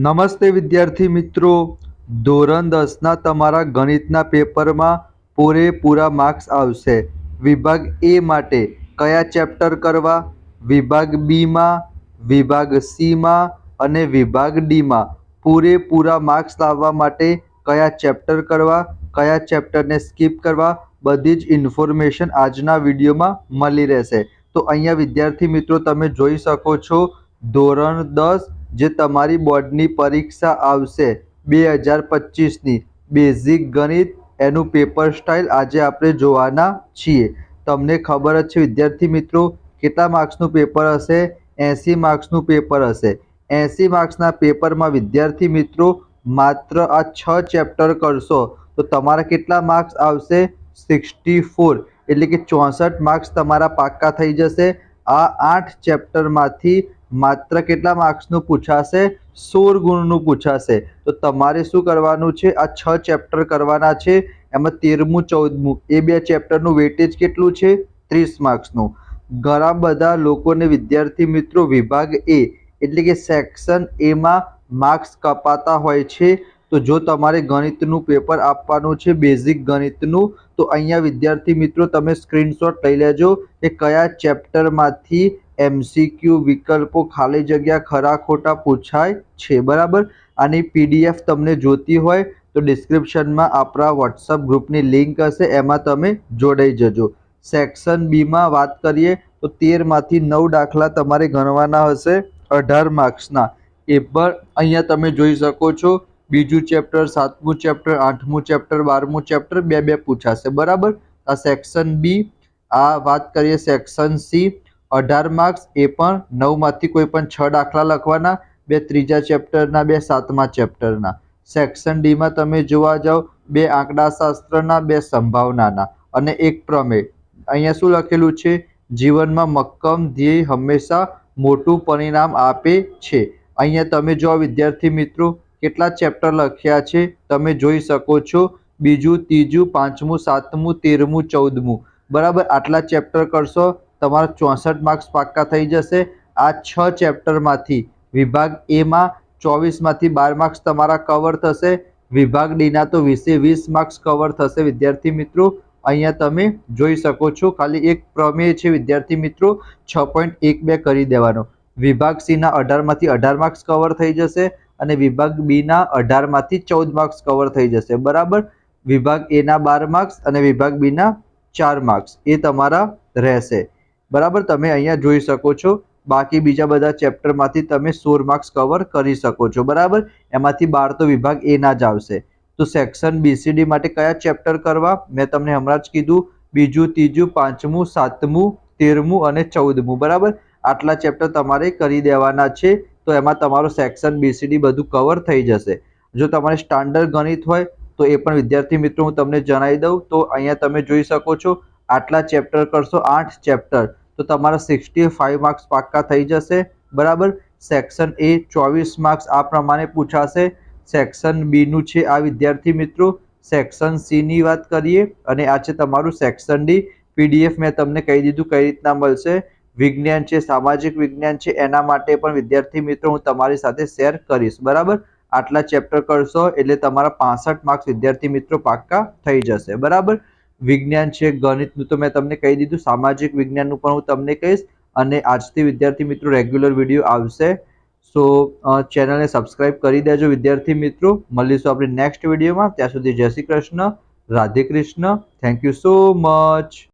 નમસ્તે વિદ્યાર્થી મિત્રો, ધોરણ 10ના તમારા ગણિતના પેપરમાં પૂરેપૂરા માર્ક્સ આવશે. વિભાગ એ માટે કયા ચેપ્ટર કરવા, વિભાગ બીમાં, વિભાગ સીમાં અને વિભાગ ડીમાં પૂરેપૂરા માર્ક્સ લાવવા માટે કયા ચેપ્ટર કરવા, કયા ચેપ્ટરને સ્કીપ કરવા, બધી જ ઇન્ફોર્મેશન આજના વિડીયોમાં મળી રહેશે. તો અહીંયા વિદ્યાર્થી મિત્રો તમે જોઈ શકો છો, ધોરણ 10 જે તમારી બોર્ડની પરીક્ષા આવશે 2025ની બેઝિક ગણિત, એનું પેપર સ્ટાઇલ આજે આપણે જોવાના છીએ. તમને ખબર જ છે વિદ્યાર્થી મિત્રો, કેટલા માર્ક્સનું પેપર હશે? 80 માર્ક્સનું પેપર હશે. 80 માર્ક્સના પેપરમાં વિદ્યાર્થી મિત્રો માત્ર આ 6 ચેપ્ટર કરશો તો તમારા કેટલા માર્ક્સ આવશે? 64, એટલે કે 64 માર્ક્સ તમારા પાક્કા થઈ જશે. આ 8 ચેપ્ટરમાંથી માત્ર કેટલા માર્ક્સનું પૂછાશે? 16 ગુણનું પૂછાશે. તો તમારે શું કરવાનું છે? આ 6 ચેપ્ટર કરવાના છે. એમાં 13મું 14મું એ બે ચેપ્ટરનું વેટેજ કેટલું છે? 30 માર્ક્સનું. ઘણા બધા લોકોને વિદ્યાર્થી મિત્રો વિભાગ એ એટલે કે સેક્શન એમાં માર્ક્સ કપાતા હોય છે. તો જો તમારે ગણિતનું પેપર આપવાનું છે, બેઝિક ગણિતનું, તો અહીંયા વિદ્યાર્થી મિત્રો તમે સ્ક્રીનશોટ લઈ લેજો કે કયા ચેપ્ટરમાંથી MCQ વિકલ્પો, ખાલી જગ્યા, ખરા ખોટા પૂછાય છે. બરાબર. આની PDF તમને જોતી હોય તો ડિસ્ક્રિપ્શનમાં આપણા વોટ્સઅપ ગ્રુપની લિંક હશે, એમાં તમે જોડાઈ જજો. સેક્શન બીમાં વાત કરીએ તો 13માંથી 9 દાખલા તમારે ગણવાના હશે 18 માર્ક્સના. એ પણ અહીંયા તમે જોઈ શકો છો. બીજું ચેપ્ટર, 7મું ચેપ્ટર, 8મું ચેપ્ટર, 12મું ચેપ્ટર બે પૂછાશે. બરાબર. આ સેક્શન બી. આ વાત કરીએ સેક્શન સી, 18 માર્ક્સ, એ પણ 9માંથી કોઈ પણ 6 દાખલા લખવાના, 2 ત્રીજા ચેપ્ટરના, 2 7મા ચેપ્ટરના. સેક્શન ડીમાં તમે જોવા જાઓ, 2 આંકડાશાસ્ત્રના, 2 સંભાવનાના અને 1 પ્રમેય. અહીંયા શું લખેલું છે? જીવનમાં મક્કમ ધ્યેય હંમેશા મોટું પરિણામ આપે છે. અહીંયા તમે જો વિદ્યાર્થી મિત્રો કેટલા ચેપ્ટર લખ્યા છે તમે જોઈ શકો છો. બીજું, ત્રીજું, 5મું, 7મું, 13મું, 14મું. બરાબર. આટલા ચેપ્ટર કરશો તમારા 64 માર્ક્સ પાક્કા થઈ જશે. આ 6 ચેપ્ટરમાંથી વિભાગ એમાં 24માંથી 12 માર્ક્સ તમારા કવર થશે. વિભાગ ડીના તો 20 માર્ક્સ કવર થશે વિદ્યાર્થી મિત્રો. અહીંયા તમે જોઈ શકો છો. ખાલી એક પ્રમેય છે વિદ્યાર્થી મિત્રો, 6.12 કરી દેવાનો. વિભાગ સીના 18માંથી 18 માર્ક્સ કવર થઈ જશે અને વિભાગ બીના 18માંથી 14 માર્ક્સ કવર થઈ જશે. બરાબર. વિભાગ એના 12 માર્ક્સ અને વિભાગ બીના 4 માર્ક્સ એ તમારા રહેશે. બરાબર. તમે અહીંયા જોઈ શકો છો. બાકી બીજા બધા ચેપ્ટરમાંથી તમે 16 માર્ક્સ કવર કરી શકો છો. બરાબર. એમાંથી 12 તો વિભાગ એના જ આવશે. તો સેક્શન BCD માટે કયા ચેપ્ટર કરવા મેં તમને હમણાં જ કીધું. બીજું, ત્રીજું, 5મું, 7મું, 13મું અને 14મું. બરાબર. આટલા ચેપ્ટર તમારે કરી દેવાના છે. તો એમાં તમારું સેક્શન BCD બધું કવર થઈ જશે. જો તમારે સ્ટાન્ડર્ડ ગણિત હોય તો એ પણ વિદ્યાર્થી મિત્રો હું તમને જણાવી દઉં. તો અહીંયા તમે જોઈ શકો છો, આટલા ચેપ્ટર કરશો, 8 ચેપ્ટર, તો તમારા 65 માર્ક્સ પાક્કા થઈ જશે. બરાબર. સેક્શન એ 24 માર્ક્સ આ પ્રમાણે પૂછાશે. સેક્શન બીનું છે આ વિદ્યાર્થી મિત્રો. સેક્શન સીની વાત કરીએ અને આ છે તમારું સેક્શન ડી. PDF મેં તમને કહી દીધું કઈ રીતના મળશે. વિજ્ઞાન છે, સામાજિક વિજ્ઞાન છે, એના માટે પણ વિદ્યાર્થી મિત્રો હું તમારી સાથે શેર કરીશ. બરાબર. આટલા ચેપ્ટર કરશો એટલે તમારા 65 માર્ક્સ વિદ્યાર્થી મિત્રો પાક્કા થઈ જશે. બરાબર. વિજ્ઞાન છે, ગણિતનું તો મેં તમને કહી દીધું, સામાજિક વિજ્ઞાનનું પણ હું તમને કહીશ. અને આજથી વિદ્યાર્થી મિત્રો રેગ્યુલર વિડીયો આવશે. સો ચેનલને સબસ્ક્રાઇબ કરી દેજો વિદ્યાર્થી મિત્રો. મળીશું આપણે નેક્સ્ટ વિડીયોમાં. ત્યાં સુધી જય Shri Krishna, Radhe Krishna. Thank you so much.